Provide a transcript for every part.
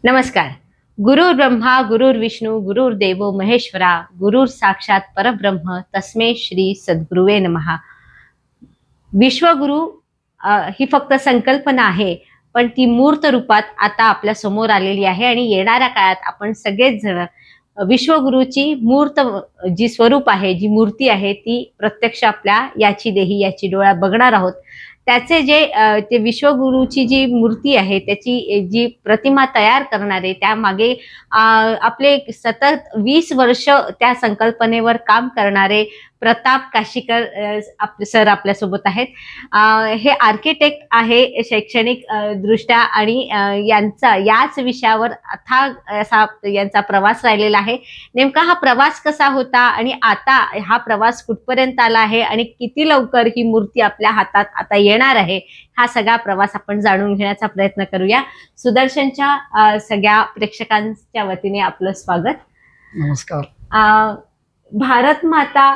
नमस्कार. गुरुर् ब्रह्मा गुरुर्विष्णू गुरुर्देवो महेश्वरा गुरुर साक्षात परब्रह्म तस्मै श्री सद्गुरुवे नमः. विश्वगुरु ही फक्त संकल्पना आहे, पण ती मूर्त रूपात आता आपल्या समोर आलेली आहे आणि येणाऱ्या काळात आपण सगळेच जण विश्वगुरूची मूर्त जी स्वरूप आहे, जी मूर्ती आहे, ती प्रत्यक्ष आपल्या याची देही याची डोळा बघणार आहोत. त्याचे जे ते विश्वगुरूची जी मूर्ती आहे, त्याची जी प्रतिमा तयार करणारे त्यामागे आपले सतत 20 वर्ष त्या संकल्पनेवर काम करणारे प्रताप काशीकर सर आपल्यासोबत आहेत. हे आर्किटेक्ट आहे शैक्षणिक दृष्ट्या आणि यांचा याच विषयावर अथाग असा यांचा प्रवास राहिलेला आहे. नेमका हा प्रवास कसा होता आणि आता हा प्रवास कुठपर्यंत आला आहे आणि किती लवकर ही मूर्ती आपल्या हातात आता येणार आहे, हा सगळा प्रवास आपण जाणून घेण्याचा प्रयत्न करूया. सुदर्शनच्या सगळ्या प्रेक्षकांच्या वतीने आपलं स्वागत. नमस्कार. भारत माता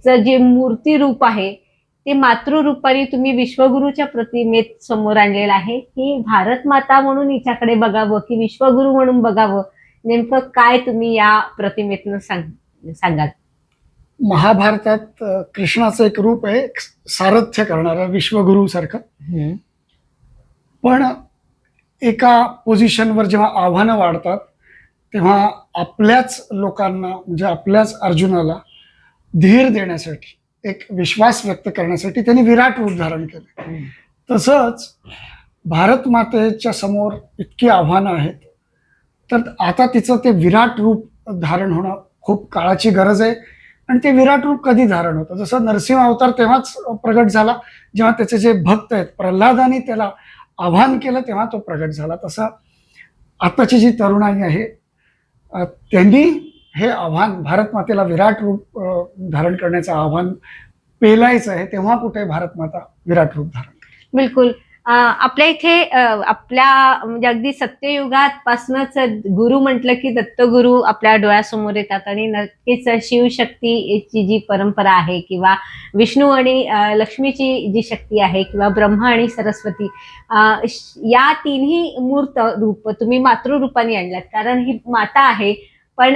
चं जे मूर्ती रूप आहे ते मातृरूपाने तुम्ही विश्वगुरूच्या प्रतिमेत समोर आणलेलं आहे. की भारत माता म्हणून हिच्याकडे बघावं की विश्वगुरू म्हणून बघावं, नेमकं काय तुम्ही या प्रतिमेतनं सांगाल? महाभारतात कृष्णाचं एक रूप आहे, सारथ्य करणारा विश्वगुरू सारखं. पण एका पोझिशनवर जेव्हा आव्हानं वाढतात तेव्हा आपल्याच लोकांना म्हणजे आपल्याच अर्जुनाला धीर देण्यासाठी, एक विश्वास व्यक्त करण्यासाठी त्यांनी विराट रूप धारण केलं. तसंच भारत मातेच्या समोर इतकी आव्हानं आहेत, तर आता तिचं ते विराट रूप धारण होणं खूप काळाची गरज आहे. आणि ते विराट रूप कधी धारण होतं? जसं नरसिंह अवतार तेव्हाच प्रगट झाला जेव्हा त्याचे जे भक्त आहेत, प्रल्हादाने त्याला आव्हान केलं तेव्हा तो प्रगट झाला. तसं आताची जी तरुणाई आहे त्यांनी हे आव्हान भारत मातेला विराट रूप धारण करण्याचं आव्हान पेलायचं आहे, तेव्हा कुठे भारत माता विराट रूप धारण करते. बिलकुल. आपल्या इथे आपल्या म्हणजे अगदी सत्ययुगात पासूनच गुरु म्हटलं की दत्तगुरु आपल्या डोळ्यासमोर येतात आणि नक्कीच शिवशक्तीची जी परंपरा आहे किंवा विष्णू आणि लक्ष्मीची जी शक्ती आहे किंवा ब्रह्मा आणि सरस्वती, या तिन्ही मूर्त रूप तुम्ही मातृरूपाने आणल्यात. कारण ही माता आहे पण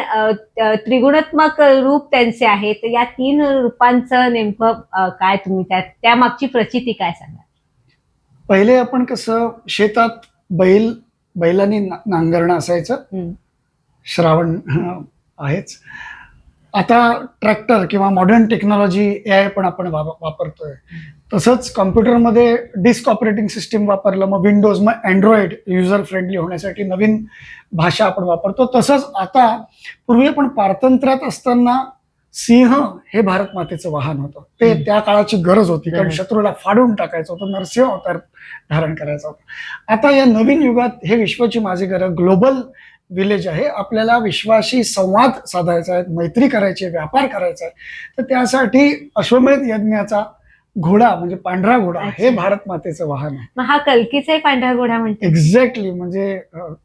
त्रिगुणात्मक रूप त्यांचे आहे. तर या तीन रूपांचं नेमकं काय तुम्ही त्या मागची प्रचिती काय सांगा? पहिले आपण कसं शेतात बैलांनी नांगरणं असायचं, श्रावण आहेच. आता ट्रॅक्टर किंवा मॉडर्न टेक्नॉलॉजी AI पण आपण वापरतोय. तसंच कॉम्प्युटरमध्ये डिस्क ऑपरेटिंग सिस्टीम वापरलं, मग विंडोज, मग अँड्रॉइड युजर फ्रेंडली होण्यासाठी नवीन भाषा आपण वापरतो. तसंच आता पूर्वी आपण पारतंत्र्यात असताना सिंह हे भारत मातेचं वाहन होतं. ते त्या काळाची गरज होती, कारण शत्रूला फाडून टाकायचं होतं, नरसिंह अवतार धारण करायचा होता. आता या नवीन युगात हे विश्वाची माझी गरज ग्लोबल विलेज आहे. आपल्याला विश्वाशी संवाद साधायचा आहे, मैत्री करायची आहे, व्यापार करायचा आहे. तर त्यासाठी अश्वमेध यज्ञाचा घोडा म्हणजे पांढरा घोडा हे भारत मातेचं वाहन आहे. मग हा कल्कीचा पांढरा घोडा म्हणतो? एक्झॅक्टली. म्हणजे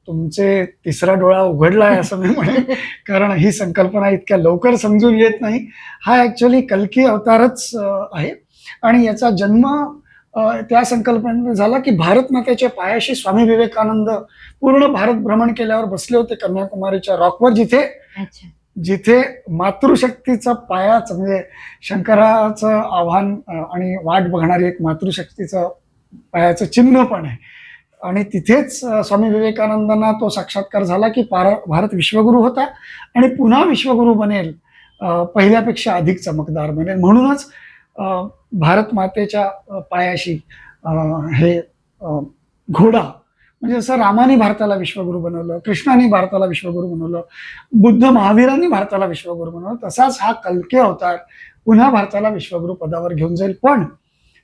तुमचे तिसरा डोळा उघडलाय असं मी म्हणेन, कारण ही संकल्पना इतक्या लवकर समजून येत नाही. हा ऍक्च्युअली कल्की अवतारच आहे आणि याचा जन्म त्या संकल्पनेने झाला की भारत मातेच्या पायाशी स्वामी विवेकानंद पूर्ण भारत भ्रमण केल्यावर बसले होते कन्याकुमारीच्या रॉकवर, जिथे मातृशक्तीचा पायाच म्हणजे शंकराचं आव्हान आणि वाट बघणारी एक मातृशक्तीचं पायाचं चिन्ह पण आहे. आणि तिथेच स्वामी विवेकानंदांना तो साक्षात्कार झाला की भारत विश्वगुरू होता आणि पुन्हा विश्वगुरू बनेल, पहिल्यापेक्षा अधिक चमकदार बनेल. म्हणूनच भारत मातेच्या पायाशी हे घोडा, म्हणजे जसं रामाने भारताला विश्वगुरू बनवलं, कृष्णाने भारताला विश्वगुरू बनवलं, बुद्ध महावीरांनी भारताला विश्वगुरू बनवलं, तसाच हा कल्की अवतार पुन्हा भारताला विश्वगुरू पदावर घेऊन जाईल. पण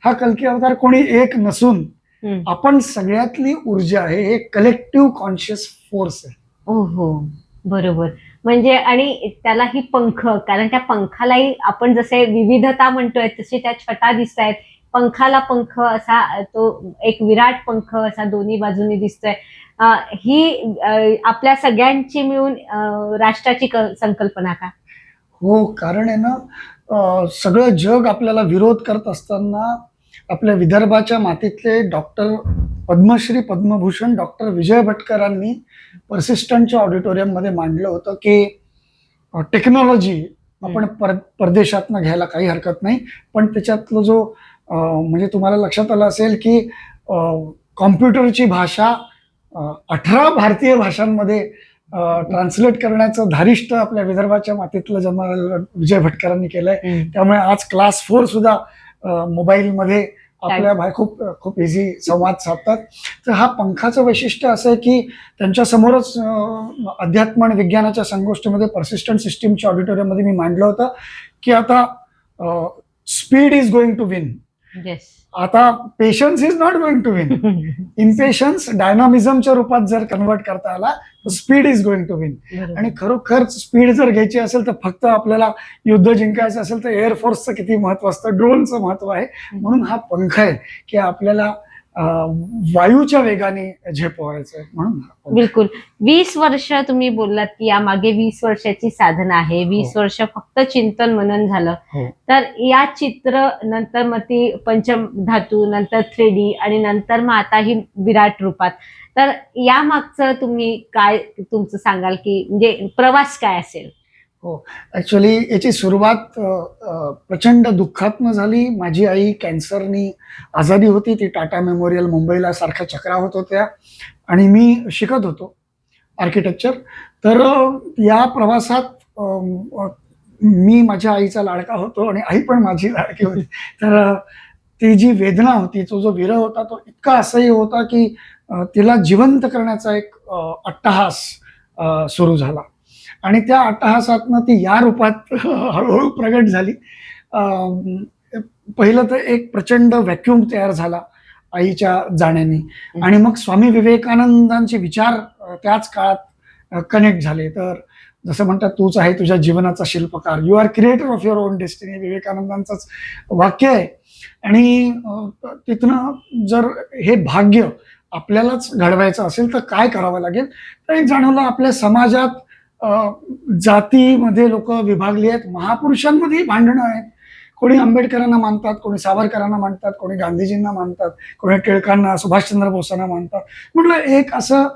हा कल्की अवतार कोणी एक नसून आपण सगळ्यातली ऊर्जा आहे, हे कलेक्टिव्ह कॉन्शियस फोर्स आहे. हो, बरोबर. म्हणजे आणि त्यालाही पंख, कारण त्या पंखालाही आपण जसे विविधता म्हणतोय तशी त्या छटा दिसत आहेत. पंखाला पंख असा तो एक विराट पंख असा दोन्ही बाजूनी दिसतोय. ही आपल्या सगळ्यांची मिळून राष्ट्राची संकल्पना का? हो, कारण आहे ना, सगळं जग आपल्याला विरोध करत असताना आपल्या विदर्भाच्या मातीतले डॉक्टर पद्मश्री पद्मभूषण डॉक्टर विजय भटकरांनी पर्सिस्टंटच्या ऑडिटोरियममध्ये मांडलं होतं की टेक्नॉलॉजी आपण परदेशातनं घ्यायला काही हरकत नाही, पण त्याच्यातलं जो म्हणजे तुम्हाला लक्षात आलं असेल की कॉम्प्युटरची भाषा 18 भारतीय भाषांमध्ये ट्रान्सलेट करण्याचं धारिष्ट आपल्या विदर्भाच्या मातीतलं जन्मलेलं विजय भटकरांनी केलंय. त्यामुळे आज क्लास 4 सुद्धा मोबाईलमध्ये आपल्या खूप खूप इझी संवाद साधतात. तर हा पंखाचं वैशिष्ट्य असं आहे की त्यांच्या समोरच अध्यात्म आणि विज्ञानाच्या संगोष्ठीमध्ये पर्सिस्टंट सिस्टीमच्या ऑडिटोरियममध्ये मी मांडलं होतं की आता speed is going to win. आता patience is not going to win. Impatience डायनामिझमच्या रूपात जर कन्वर्ट करता आला तर speed is going to win. आणि खरोखर स्पीड जर घ्यायची असेल तर फक्त आपल्याला युद्ध जिंकायचं असेल तर एअरफोर्सचं किती महत्व असतं, ड्रोनचं महत्व आहे. म्हणून हा पंख आहे की आपल्याला वायूच्या वेगाने झेपवायचं आहे. म्हणून बिलकुल 20 वर्ष तुम्ही बोललात की यामागे 20 वर्षाची साधना आहे. 20 वर्ष फक्त चिंतन मनन झालं. तर या चित्र नंतर मग ती पंचधातू, नंतर 3D आणि नंतर मग आता ही विराट रूपात. तर या मागचं तुम्ही काय तुमचं सांगाल की म्हणजे प्रवास काय असेल? हो, ऍक्च्युअली याची सुरुवात प्रचंड दुःखातनं झाली. माझी आई कॅन्सरनी आजारी होती. ती टाटा मेमोरियल मुंबईला सारख्या चक्रा होत होत्या आणि मी शिकत होतो आर्किटेक्चर. तर या प्रवासात मी माझ्या आईचा लाडका होतो आणि आई पण माझी लाडकी होती. तर ती जी वेदना होती, तो जो विरह होता, तो इतका असह्य होता की तिला जिवंत करण्याचा एक अट्टहास सुरू झाला आणि त्या अट्टहासातनं ती या रूपात हळूहळू प्रगट झाली. पहिलं तर एक प्रचंड व्हॅक्यूम तयार झाला आईच्या जाण्याने आणि मग स्वामी विवेकानंदांचे विचार त्याच काळात कनेक्ट झाले. तर जसं म्हणतात, तूच आहे तुझ्या जीवनाचा शिल्पकार, you are creator of your own destiny, विवेकानंदांचंच वाक्य आहे. आणि तिथनं जर हे भाग्य आपल्यालाच घडवायचं असेल तर काय करावं लागेल, तर एक जाणवलं आपल्या समाजात जातीमध्ये लोक विभागली आहेत, महापुरुषांमध्येही भांडणं आहेत. कोणी आंबेडकरांना मानतात, कोणी सावरकरांना मानतात, कोणी गांधीजींना मानतात, कोणी टिळकांना, सुभाषचंद्र बोसांना मानतात. म्हटलं एक असं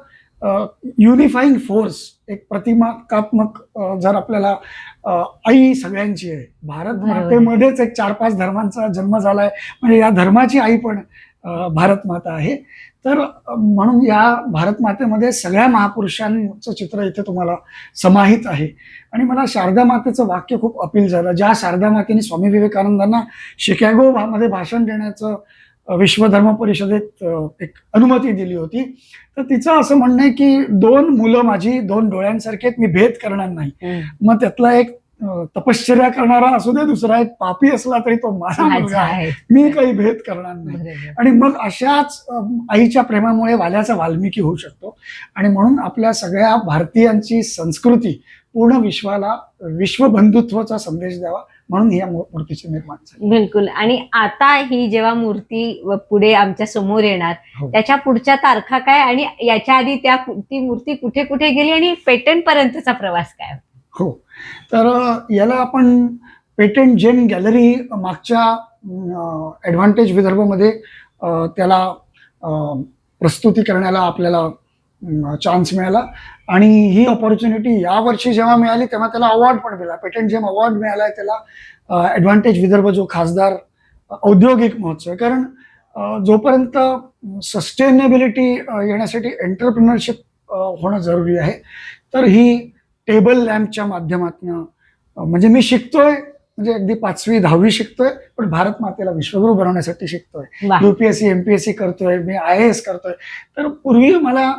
युनिफाईंग फोर्स, एक प्रतिमात्मक जर आपल्याला आई सगळ्यांची आहे. भारत मातेमध्येच एक 4-5 धर्मांचा जन्म झालाय, म्हणजे या धर्माची आई पण भारत माता आहे. तर म्हणून या भारत मातेमध्ये सगळ्या महापुरुषांचं चित्र इथे तुम्हाला समाहित आहे. आणि मला शारदा मातेचं वाक्य खूप अपील झालं. ज्या शारदा मातेने स्वामी विवेकानंदांना शिकागो मध्ये भाषण देण्याचं विश्व धर्म परिषदेत एक अनुमती दिली होती, तर तिचं असं म्हणणं आहे की 2 मुलं माझी 2 डोळ्यांसारखे आहेत, मी भेद करणार नाही. मग त्यातला एक तपश्चर्या करणारा असू दे, दुसरा एक पापी असला तरी तो माझा मुलगा आहे, मी काही भेद करणार नाही. आणि मग अशाच आईच्या प्रेमामुळे वाल्याचा वाल्मिकी होऊ शकतो. आणि म्हणून आपल्या सगळ्या भारतीयांची संस्कृती पूर्ण विश्वाला विश्वबंधुत्वाचा संदेश द्यावा म्हणून या मूर्तीचे निर्माण झाले. बिलकुल. आणि आता ही जेव्हा मूर्ती पुढे आमच्या समोर येणार, त्याच्या पुढच्या तारखा काय आणि याच्या आधी ती मूर्ती कुठे कुठे गेली आणि पेटंट पर्यंतचा प्रवास काय? हो, तर याला आपण पेटंट जेम गॅलरी मागच्या ॲडव्हान्टेज विदर्भमध्ये त्याला प्रस्तुती करण्याला आपल्याला चान्स मिळाला. आणि ही ऑपॉर्च्युनिटी यावर्षी जेव्हा मिळाली तेव्हा त्याला अवॉर्ड पण मिळाला, पेटंट जेम अवॉर्ड मिळाला आहे त्याला. ॲडव्हान्टेज विदर्भ जो खासदार औद्योगिक महोत्सव, कारण जोपर्यंत सस्टेनेबिलिटी येण्यासाठी एंटरप्रिनरशिप होणं जरुरी आहे, तर ही टेबल लॅम्पच्या माध्यमातून म्हणजे मी शिकतोय, म्हणजे अगदी 5वी 10वी शिकतोय, पण भारत मातेला विश्वगुरू बनवण्यासाठी शिकतोय. UPSC MPSC करतोय, मी IAS करतोय. तर पूर्वी मला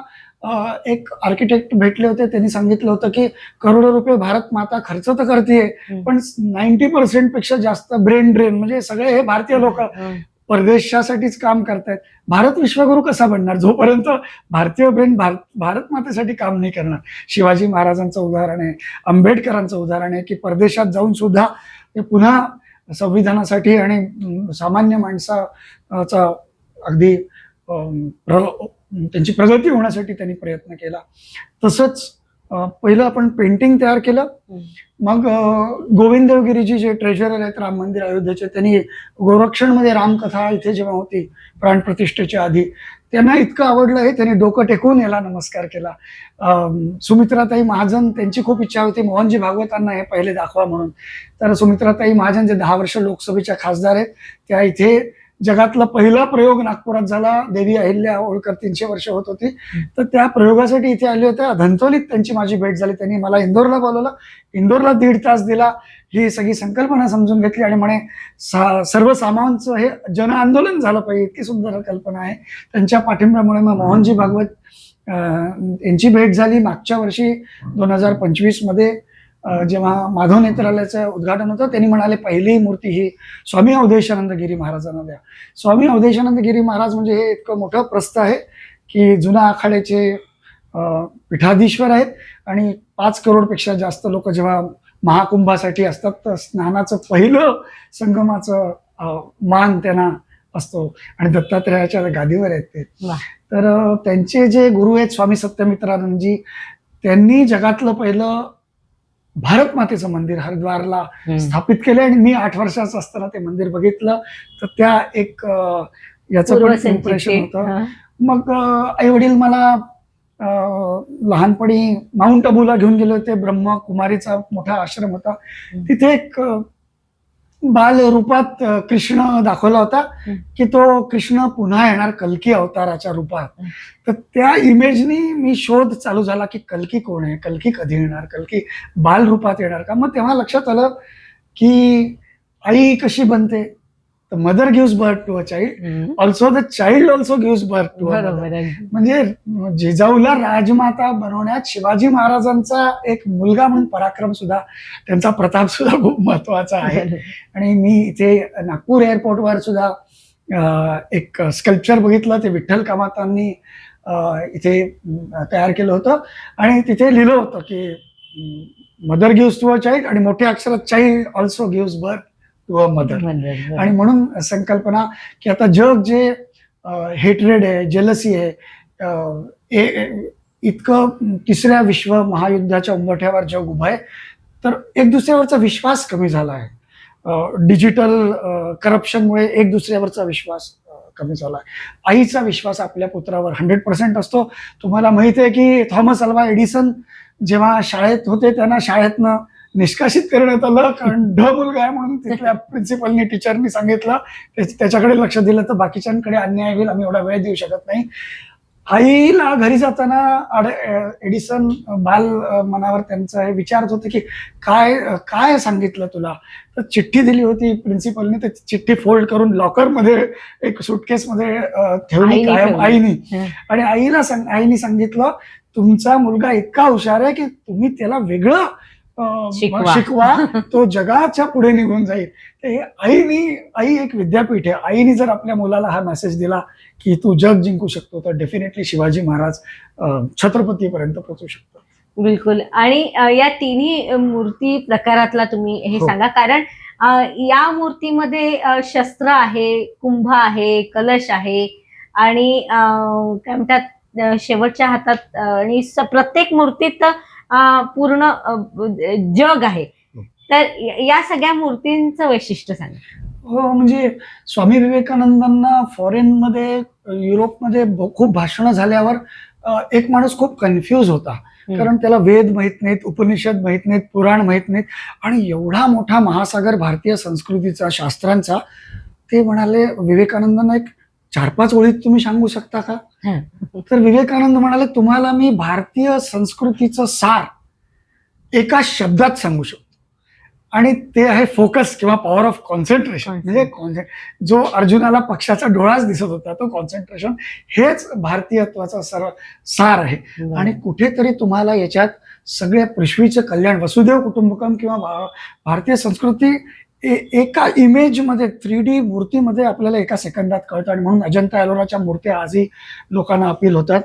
एक आर्किटेक्ट भेटले होते, त्यांनी सांगितलं होतं की करोडो रुपये भारत माता खर्च तर करतेय, पण 90% पेक्षा जास्त ब्रेन ड्रेन, म्हणजे सगळे हे भारतीय लोक परदेशासाठीच काम करतायत. भारत विश्वगुरू कसा बनणार जोपर्यंत भारतीय ब्रेन भारत मातेसाठी काम नाही करणार. शिवाजी महाराजांचं उदाहरण आहे, आंबेडकरांचं उदाहरण आहे की परदेशात जाऊन सुद्धा ते पुन्हा संविधानासाठी आणि सामान्य माणसाचा अगदी त्यांची प्रगती होण्यासाठी त्यांनी प्रयत्न केला. तसंच पहिलं आपण पेंटिंग तयार केलं. मग गोविंद देवगिरीजी जे ट्रेझरर आहेत राम मंदिर अयोध्येचे, त्यांनी गोरक्षणमध्ये रामकथा इथे जेव्हा होती प्राणप्रतिष्ठेच्या आधी, त्यांना इतकं आवडलं हे त्यांनी डोकं टेकवून याला नमस्कार केला. सुमित्राताई महाजन, त्यांची खूप इच्छा होती मोहनजी भागवतांना हे पहिले दाखवा म्हणून. तर सुमित्राताई महाजन जे 10 वर्ष लोकसभेच्या खासदार आहेत, त्या इथे जगातला पहिला प्रयोग नागपुरात झाला. देवी अहिल्या होळकर 300 वर्ष होत होती, तर त्या प्रयोगासाठी इथे आले होते. धंतोलीत त्यांची माझी भेट झाली. त्यांनी मला इंदोरला बोलवलं. इंदोरला 1.5 तास दिला. ही सगळी संकल्पना समजून घेतली आणि म्हणे सर्वसामान्यांचं हे जन आंदोलन झालं पाहिजे, इतकी सुंदर कल्पना आहे. त्यांच्या पाठिंब्यामुळे मग मोहनजी भागवत यांची भेट झाली. मागच्या वर्षी 2025 मध्ये जेव्हा माधव नेत्रालयाचं उद्घाटन होतं, त्यांनी म्हणाले पहिली मूर्ती ही स्वामी अवधेशानंद गिरी महाराजांना द्या. स्वामी अवधेशानंद गिरी महाराज म्हणजे हे इतकं मोठं प्रस्थ आहे की जुना आखाड्याचे पीठाधीश्वर आहेत आणि 5 करोडपेक्षा जास्त लोक जेव्हा महाकुंभासाठी असतात तर स्नानाचं पहिलं संगमाचं मान त्यांना असतो आणि दत्तात्रेयाच्या गादीवर आहेत ते. तर त्यांचे जे गुरु आहेत स्वामी सत्यमित्रानंदजी, त्यांनी जगातलं पहिलं भारत मातेचं मंदिर हरिद्वारला स्थापित केलं आणि मी 8 वर्षाचं असताना ते मंदिर बघितलं. तर त्या एक याचं पण इम्प्रेशन होतं. मग आई वडील मला लहानपणी माउंट अबूला घेऊन गेले होते. ब्रह्मकुमारीचा मोठा आश्रम होता. तिथे एक बाल रूपात कृष्ण दाखवला होता की तो कृष्ण पुन्हा येणार कल्की अवताराच्या रूपात. तर त्या इमेजनी मी शोध चालू झाला की कल्की कोण आहे, कल्की कधी येणार, कल्की बाल रूपात येणार का. मग तेव्हा लक्षात आलं की आई कशी बनते, तर mother gives birth to a child, also the child also gives birth to a mother. म्हणजे जिजाऊला राजमाता बनवण्यात शिवाजी महाराजांचा एक मुलगा म्हणून पराक्रम सुद्धा, त्यांचा प्रताप सुद्धा खूप महत्वाचा आहे. आणि मी इथे नागपूर एअरपोर्टवर सुद्धा एक स्कल्पचर बघितलं, ते विठ्ठल कामतांनी इथे तयार केलं होतं आणि तिथे लिहिलं होतं की mother gives to a child आणि मोठ्या अक्षरात child also gives birth to a mother. आणि म्हणून संकल्पना की आता जग जे हेटरेड आहे, जेलसी आहे, इतकं 3ऱ्या विश्व महायुद्धाच्या उंबरठ्यावर जग उभं आहे, तर एक दुसऱ्यावरचा विश्वास कमी झाला आहे. डिजिटल करप्शनमुळे एक दुसऱ्यावरचा विश्वास कमी झाला आहे. आईचा विश्वास आपल्या पुत्रावर 100% असतो. तुम्हाला माहिती आहे की थॉमस अल्वा एडिसन जेव्हा शाळेत होते त्यांना शाळेतनं निष्कासित करण्यात आलं, कारण मुलगा आहे म्हणून तिथल्या प्रिन्सिपलनी टीचरनी सांगितलं, त्याच्याकडे लक्ष दिलं तर बाकीच्यांकडे अन्याय होईल, आम्ही एवढा वेळ देऊ शकत नाही. आईला घरी जाताना एडिसन बाल मनावर त्यांचं हे विचारत होते की काय काय सांगितलं तुला. तर चिठ्ठी दिली होती प्रिन्सिपलनी, तर चिठ्ठी फोल्ड करून लॉकरमध्ये एक सुटकेसमध्ये ठेवली कायम आईनी. आणि आईनी सांगितलं आईनी मुलगा इतका हुशार आहे की तुम्ही त्याला वेगळं शिकवा, तो जगाच्या पुढे निघून जाईल. आई एक विद्यापीठ आहे. आईने जर आपल्या मुलाला हा मेसेज दिला की तू जग जिंकू शकतो, तर डेफिनेटली शिवाजी महाराज छत्रपतीपर्यंत पोहोचू शकतो. बिलकुल. आणि या तिन्ही मूर्ती प्रकारातला तुम्ही हे सांगा, कारण या मूर्तीमध्ये शस्त्र आहे, कुंभ आहे, कलश आहे आणि काय म्हणतात शेवटच्या हातात, आणि प्रत्येक मूर्तीत पूर्ण जग आहे. तर या सगळ्या मूर्तींचं वैशिष्ट्य सांगा. हो, म्हणजे स्वामी विवेकानंदांना फॉरेनमध्ये, युरोपमध्ये खूप भाषणं झाल्यावर एक माणूस खूप कन्फ्यूज होता, कारण त्याला वेद माहित नाहीत, उपनिषद माहित नाहीत, पुराण माहित नाहीत आणि एवढा मोठा महासागर भारतीय संस्कृतीचा, शास्त्रांचा. ते म्हणाले विवेकानंदांना एक 4-5 ओळीत तुम्ही सांगू शकता का. तर विवेकानंद म्हणाले तुम्हाला मी भारतीय संस्कृतीचं सार एका शब्दात सांगू शकतो आणि ते आहे फोकस किंवा पॉवर ऑफ कॉन्सन्ट्रेशन. म्हणजे जो अर्जुनाला पक्षाचा डोळाच दिसत होता तो कॉन्सन्ट्रेशन, हेच भारतीयत्वाचा सर्व सार आहे. आणि कुठेतरी तुम्हाला याच्यात सगळ्या पृथ्वीचं कल्याण, वसुदेव कुटुंबकम किंवा भारतीय संस्कृती एका इमेजमध्ये 3D मूर्तीमध्ये आपल्याला एका सेकंदात कळतं. आणि म्हणून अजंता एलोराच्या मूर्त्या आजही लोकांना अपील होतात.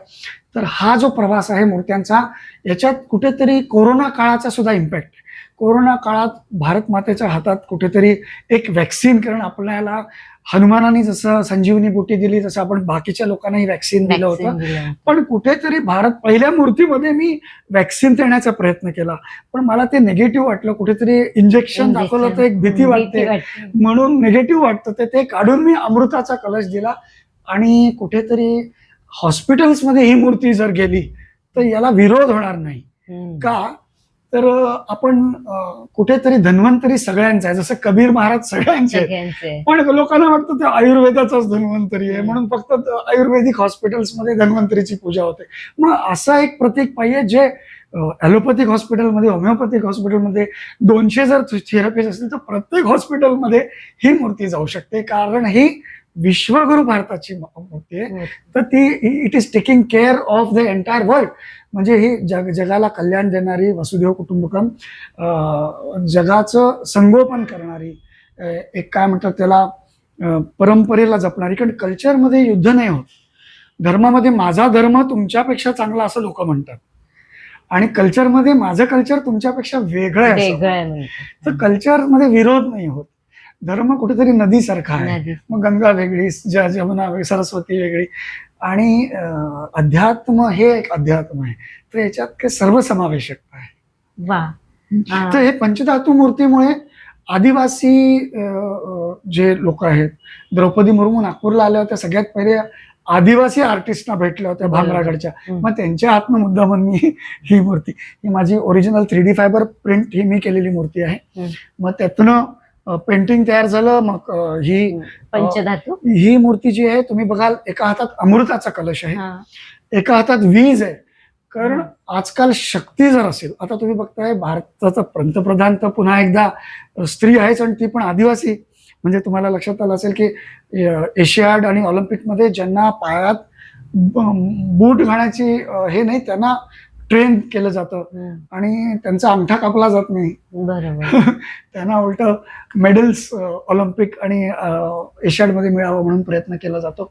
तर हा जो प्रवास आहे मूर्त्यांचा, याच्यात कुठेतरी कोरोना काळाचा सुद्धा इम्पॅक्ट आहे. कोरोना काळात भारत मातेच्या हातात कुठेतरी एक वॅक्सिन, कारण आपल्याला हनुमानाने जसं संजीवनी बुटी दिली तसं आपण बाकीच्या लोकांनाही वॅक्सिन दिलं होतं, पण कुठेतरी भारत पहिल्या मूर्तीमध्ये मी वॅक्सिन देण्याचा प्रयत्न केला, पण मला ते निगेटिव्ह वाटलं. कुठेतरी इंजेक्शन दाखवलं तर एक भीती वाटते, म्हणून निगेटिव्ह वाटतं. ते काढून मी अमृताचा कलश दिला आणि कुठेतरी हॉस्पिटल्समध्ये ही मूर्ती जर गेली तर याला विरोध होणार नाही. का तर आपण कुठेतरी धन्वंतरी सगळ्यांचा आहे, जसं कबीर महाराज सगळ्यांचे आहेत. सगळ्यांचे. पण लोकांना वाटतं ते आयुर्वेदाचाच धन्वंतरी आहे म्हणून फक्त आयुर्वेदिक हॉस्पिटल्समध्ये धन्वंतरीची पूजा होते. मग असं एक प्रतीक पाहिजे जे ॲलोपॅथिक हॉस्पिटलमध्ये, होमिओपॅथिक हॉस्पिटलमध्ये 200 जर थेरपीज असतील तर प्रत्येक हॉस्पिटलमध्ये ही मूर्ती जाऊ शकते, कारण ही विश्वगुरु भारताची मूर्ती आहे. तर ती it is taking care of the entire world. म्हणजे ही जगाला कल्याण देणारी, वसुधैव कुटुंबकम, जगाचं संगोपन करणारी, एक काय म्हणतात त्याला, परंपरेला जपणारी. कारण कल्चरमध्ये युद्ध नाही होत. धर्मामध्ये माझा धर्म तुमच्यापेक्षा चांगला असं लोक म्हणतात, आणि कल्चरमध्ये माझं कल्चर तुमच्यापेक्षा वेगळं आहे असं. तर कल्चरमध्ये विरोध नाही होत. धर्म कुठेतरी नदीसारखा आहे. मग गंगा वेगळी, जमुना वेगळी, सरस्वती वेगळी, आणि अध्यात्म हे एक अध्यात्म आहे. तर याच्यात काही सर्वसमावेशकता आहे. तर हे पंचधातू मूर्तीमुळे आदिवासी जे लोक आहेत, द्रौपदी मुर्मू नागपूरला आल्या होत्या, सगळ्यात पहिले आदिवासी आर्टिस्टना भेटल्या होत्या भामरागडच्या. मग त्यांच्या हातनं मुद्दामून मी ही मूर्ती, ही माझी ओरिजिनल 3D फायबर प्रिंट ही मी केलेली मूर्ती आहे. मग त्यातनं पेंटिंग तयार झालं. मग ही पंचधातू ही मूर्ती जी आहे, तुम्ही बघाल एका हातात अमृताचा कलश आहे, एका हातात वीज आहे. कारण आजकाल शक्ती जर असेल, आता तुम्ही बघताय भारताचा पंतप्रधान तर पुन्हा एकदा स्त्री आहेच, आणि ती पण आदिवासी. म्हणजे तुम्हाला लक्षात आलं असेल की एशियाड आणि ऑलिम्पिकमध्ये ज्यांना पायात बूट घालण्याची हे नाही, त्यांना ट्रेन केलं जातं आणि त्यांचा अंगठा कापला जात नाही. बरोबर. त्यांना उलट मेडल्स ऑलिम्पिक आणि एशियाडमध्ये मिळावं म्हणून प्रयत्न केला जातो.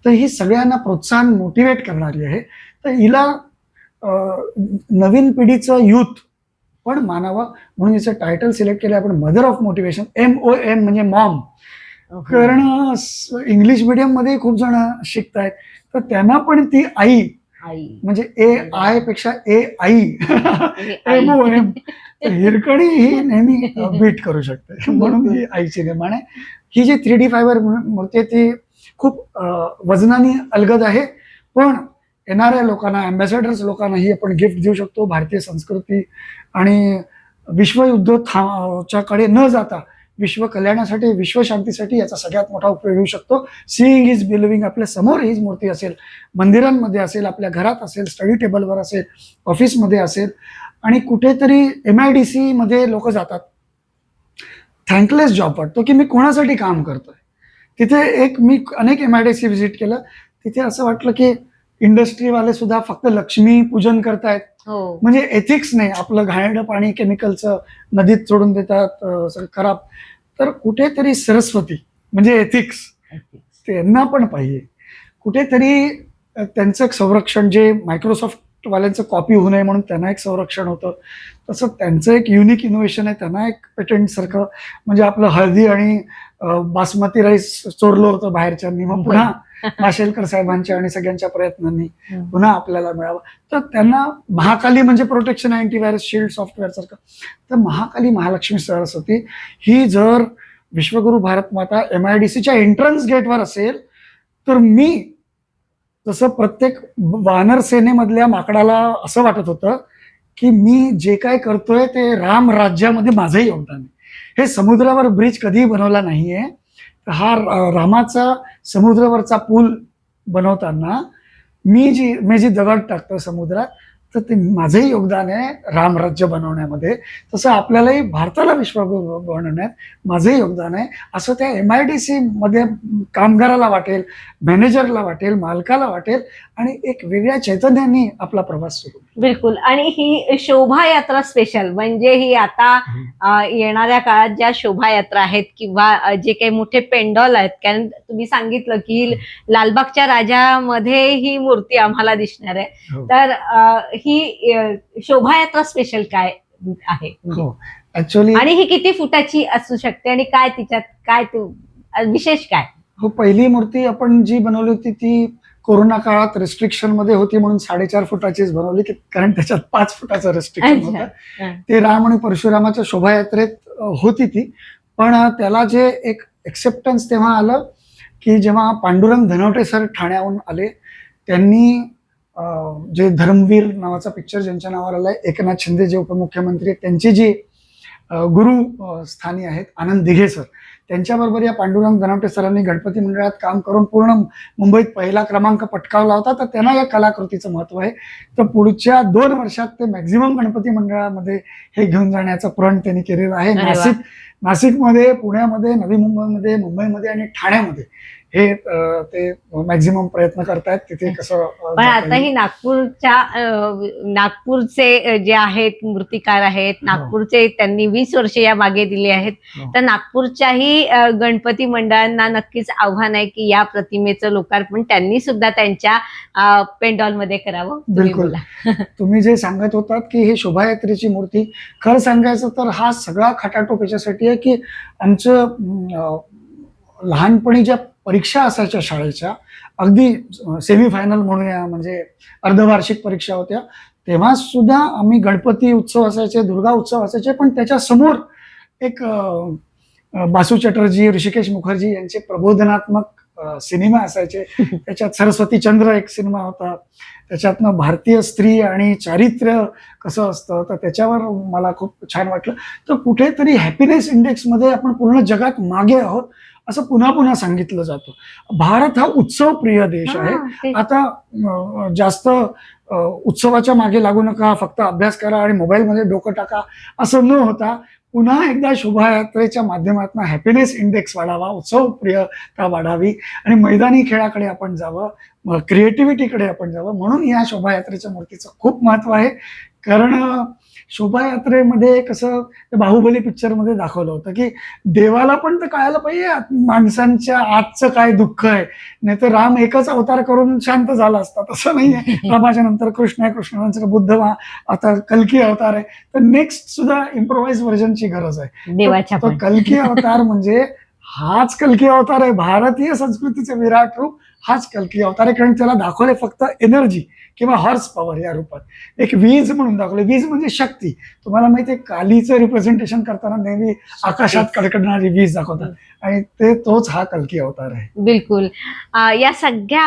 तर ही सगळ्यांना प्रोत्साहन, मोटिवेट करणारी आहे. तर हिला नवीन पिढीचं युथ पण मानावं म्हणून हिचं टायटल सिलेक्ट केलं आपण, मदर ऑफ मोटिवेशन. MOM म्हणजे मॉम. कारण इंग्लिश मीडियम मध्ये खूप जण शिकतायत, तर त्यांना पण ती आई म्हणजे AI पेक्षा AI MOM. हिरकणी ही नेहमी बीट करू शकते, म्हणून ही आईची निर्माण आहे. ही जी 3D फायबर मूर्ती ती खूप वजनाने अलगद आहे, पण येणाऱ्या लोकांना, अँबॅसेडर्स लोकांना ही आपण गिफ्ट देऊ शकतो. भारतीय संस्कृती आणि विश्वयुद्धाच्याकडे न जाता विश्व कल्याणासाठी, विश्वशांतीसाठी याचा सगळ्यात मोठा उपयोग होऊ शकतो. Seeing is believing. आपल्या समोर हीच मूर्ती असेल, मंदिरांमध्ये असेल, आपल्या घरात असेल, स्टडी टेबलवर असेल, ऑफिसमध्ये असेल, आणि कुठेतरी MIDC मध्ये लोक जातात, थँकलेस जॉब वाटतो की मी कोणासाठी काम करतोय. तिथे मी अनेक MIDC व्हिजिट केलं, तिथे असं वाटलं की इंडस्ट्रीवाले सुद्धा फक्त लक्ष्मी पूजन करतायत. म्हणजे एथिक्स नाही, आपलं घाणेरडं पाणी केमिकलचं नदीत सोडून देतात खराब. तर कुठेतरी सरस्वती म्हणजे एथिक्स त्यांना पण पाहिजे. कुठेतरी त्यांचं एक संरक्षण, जे मायक्रोसॉफ्ट वाल्यांचं कॉपी होऊ नये म्हणून त्यांना एक संरक्षण होतं, तसं त्यांचं एक युनिक इनोव्हेशन आहे, त्यांना एक पेटंट सारखं. म्हणजे आपलं हळदी आणि बासमती राईस चोरलं होतं बाहेरच्यांनी, मग पुन्हा माशेलकर साहेबांच्या आणि सगळ्यांच्या प्रयत्नांनी पुन्हा आपल्याला मिळावं. तर त्यांना महाकाली म्हणजे प्रोटेक्शन, अँटीव्हायरस शील्ड सॉफ्टवेअर सारखं. तर महाकाली, महालक्ष्मी सरस्वती ही जर विश्वगुरु भारत माता MIDCच्या एंट्रन्स गेटवर असेल, तर मी जसं प्रत्येक वानर सेनेमधल्या माकडाला असं वाटत होतं की मी जे काय करतोय ते राम राज्यामध्ये माझंही योगदान आहे. हे समुद्रावर ब्रिज कधीही बनवला नाहीये. हा रामाचा समुद्रावरचा पूल बनवताना मी जी दगड टाकतो समुद्रात, तर ते माझंही योगदान आहे रामराज्य बनवण्यामध्ये. तसं आपल्यालाही भारताला विश्वगुरु बनवण्यात माझंही योगदान आहे, असं त्या MIDC मध्ये कामगाराला वाटेल, मॅनेजरला वाटेल, मालकाला वाटेल, आणि एक वेगळ्या चैतन्याने आपला प्रवास सुरू. बिलकुल. आणि ही शोभायात्रा स्पेशल म्हणजे ही आता येणाऱ्या काळात ज्या शोभायात्रा आहेत किंवा जे काही मोठे पेंडॉल आहेत, कारण तुम्ही सांगितलं की लालबागच्या राजामध्ये ही मूर्ती आम्हाला दिसणार आहे, तर ही शोभायात्रा स्पेशल काय आहे ऍक्च्युअली, आणि ही किती फुटाची असू शकते आणि काय तिच्यात काय विशेष काय? हो, पहिली मूर्ती आपण जी बनवली होती ती कोरोना काळात रिस्ट्रिक्शन मध्ये होती म्हणून 4.5 फुटाचीच बनवली, कारण त्याच्यात 5 फुटाचं रिस्ट्रिक्शन होतं. ते राम आणि परशुरामाच्या शोभायात्रेत होती ती. पण त्याला जे एक एक्सेप्टन्स तेव्हा आलं की जेव्हा पांडुरंग धनवटे सर ठाण्याहून आले, त्यांनी जे धर्मवीर नावाचा पिक्चर ज्यांच्या नावावर आलाय, एकनाथ शिंदे जे उपमुख्यमंत्री आहेत, त्यांची जी गुरु स्थानी आहेत आनंद दिघे सर, त्यांच्याबरोबर या पांडुरंग धनावटे सरांनी गणपती मंडळात काम करून पूर्ण मुंबईत पहिला क्रमांक पटकावला होता. तर त्यांना या कलाकृतीचं महत्व आहे. तर पुढच्या 2 वर्षात ते मॅक्झिमम गणपती मंडळामध्ये हे घेऊन जाण्याचं प्रण त्यांनी केलेलं आहे. अरे वा. नाशिकमध्ये, पुण्यामध्ये, नवी मुंबईमध्ये, मुंबईमध्ये आणि ठाण्यामध्ये हे ते मॅक्झिमम प्रयत्न करतायत तिथे कसं पण जाता आता येईल. ही नागपूरचे जे आहेत मूर्तिकार आहेत, नागपूरचे त्यांनी 20 वर्षे या मागे दिली आहेत. हो. तर नागपूरच्याही गणपती मंडळांना नक्कीच आव्हान आहे की या प्रतिमेचं लोकार्पण त्यांनी सुद्धा त्यांच्या पेंडॉलमध्ये करावं. तुम्ही बिलकुल. बोला. तुम्ही जे सांगत होतात की ही शोभायात्रेची मूर्ती, खरं सांगायचं तर हा सगळा खटाटोप याच्यासाठी आहे की आमचं लहानपणी ज्या परीक्षा असायच्या शाळेच्या, अगदी सेमीफायनल म्हणूया, म्हणजे अर्धवार्षिक परीक्षा होत्या, तेव्हा सुद्धा आम्ही गणपती उत्सव असायचे, दुर्गा उत्सव असायचे, पण त्याच्या समोर एक बासू चटर्जी, ऋषिकेश मुखर्जी यांचे प्रबोधनात्मक सिनेमा असायचे. त्याच्यात सरस्वती चंद्र एक सिनेमा होता, त्याच्यातनं भारतीय स्त्री आणि चारित्र्य कसं असतं, तर त्याच्यावर मला खूप छान वाटलं. तर कुठेतरी हॅपीनेस इंडेक्समध्ये आपण पूर्ण जगात मागे आहोत असं पुन्हा पुन्हा सांगितलं जातं. भारत हा उत्सव प्रिय देश आहे. हा, ते- आता जास्त उत्सवाच्या मागे लागू नका, फक्त अभ्यास करा आणि मोबाईलमध्ये डोकं टाका असं न होता पुन्हा एकदा शोभायात्रेच्या माध्यमातून हॅपीनेस इंडेक्स वाढावा, उत्सव प्रियता वाढावी आणि मैदानी खेळाकडे आपण जावं, क्रिएटिव्हिटीकडे आपण जावं. म्हणून या शोभायात्रेच्या मूर्तीचं खूप महत्व आहे. कारण शोभायात्रेमध्ये कसं ते बाहुबली पिक्चरमध्ये दाखवलं होतं की देवाला पण तर कळायला पाहिजे माणसांच्या आजचं काय दुःख आहे, नाही तर राम एकच अवतार करून शांत झाला असता. तसं नाहीये. रामाच्या नंतर कृष्ण आहे, कृष्णानंतर बुद्ध, आता कल्की अवतार आहे. तर नेक्स्ट सुद्धा इम्प्रोवाइज व्हर्जनची गरज आहे. देवाच्या तर पण. कल्की अवतार म्हणजे हाच कल्की अवतार आहे. भारतीय संस्कृतीचे विराट रूप हाच कल्की अवतार आहे. कारण त्याला दाखवले फक्त एनर्जी किंवा हॉर्स पॉवर या रूपात, एक वीज म्हणून दाखवले. वीज म्हणजे शक्ती. तुम्हाला माहिती आहे कालीचं रिप्रेझेंटेशन करताना नेहमी आकाशात कडकडणारी वीज दाखवतात आणि तोच हा कल्की अवतार आहे. बिलकुल. या सगळ्या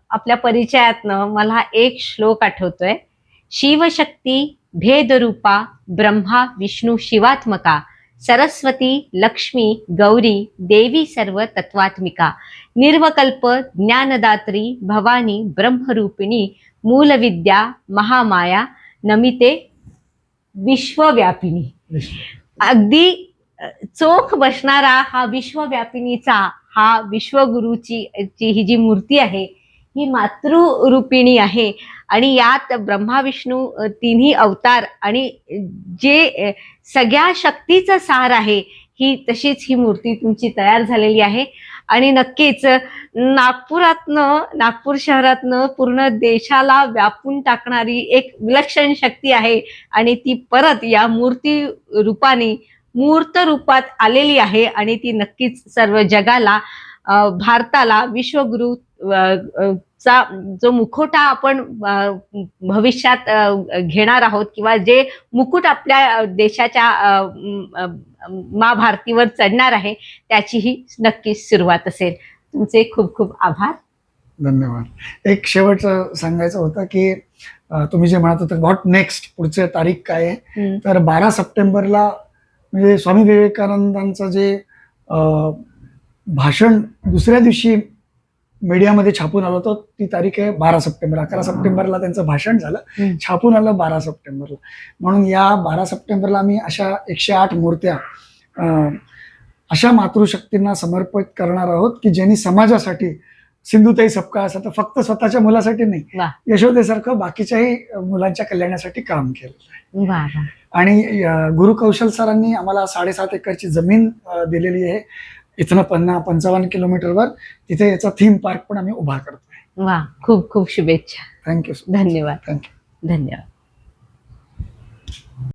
आपल्या परिचयातनं मला एक श्लोक आठवतोय. शिवशक्ती भेदरूपा ब्रह्मा विष्णू शिवात्मका सरस्वती लक्ष्मी गौरी देवी सर्व तत्वात्मिका निर्वकल्प ज्ञानदात्री भवानी ब्रह्मरूपिणी मूलविद्या महामाया नमिते विश्वव्यापिनी. अगदी चोख बसणारा हा विश्वव्यापिनीचा हा विश्वगुरूची ही जी मूर्ती आहे ही मातृरूपिणी आहे. आणि यात ब्रह्मा विष्णू तिन्ही अवतार आणि जे सगळ्या शक्तीचं सार आहे ही तशीच ही मूर्ती तुमची तयार झालेली आहे. आणि नक्कीच नागपूर शहरातनं पूर्ण देशाला व्यापून टाकणारी एक विलक्षण शक्ती आहे आणि ती परत या मूर्त रूपात आलेली आहे आणि ती नक्कीच सर्व जगाला भारताला विश्वगुरु चा जो मुखोटा आपण भविष्यात घेणार आहोत किंवा जे मुकुट आपल्या देशाच्या मा भारतीवर चढणार आहे त्याची ही नक्कीच सुरुवात असेल. तुमचे खूप खूप आभार. धन्यवाद. एक शेवटचं सांगायचं होतं की तुम्ही जे म्हणत होता व्हॉट नेक्स्ट, पुढचे तारीख काय आहे, तर 12 सप्टेंबरला म्हणजे स्वामी विवेकानंदांचं जे भाषण दुसऱ्या दिवशी मीडियामध्ये छापून आलं होतं ती तारीख आहे 12 सप्टेंबर. 11 सप्टेंबरला त्यांचं भाषण झालं, छापून आलं 12 सप्टेंबरला. म्हणून या 12 सप्टेंबरला आम्ही अशा 108 मूर्त्या अशा मातृशक्तींना समर्पित करणार आहोत की ज्यांनी समाजासाठी सिंधुताई सपकाळ असं तर फक्त स्वतःच्या मुलासाठी नाही, यशोदेसारखं बाकीच्याही मुलांच्या कल्याणासाठी काम केलेलं आहे. आणि गुरु कौशल सरांनी आम्हाला 7.5 एकरची जमीन दिलेली आहे इथनं 55 किलोमीटरवर. तिथे याचा थीम पार्क पण आम्ही उभा करतोय. वा, खूप खूप शुभेच्छा. थँक्यू. धन्यवाद. थँक्यू. धन्यवाद.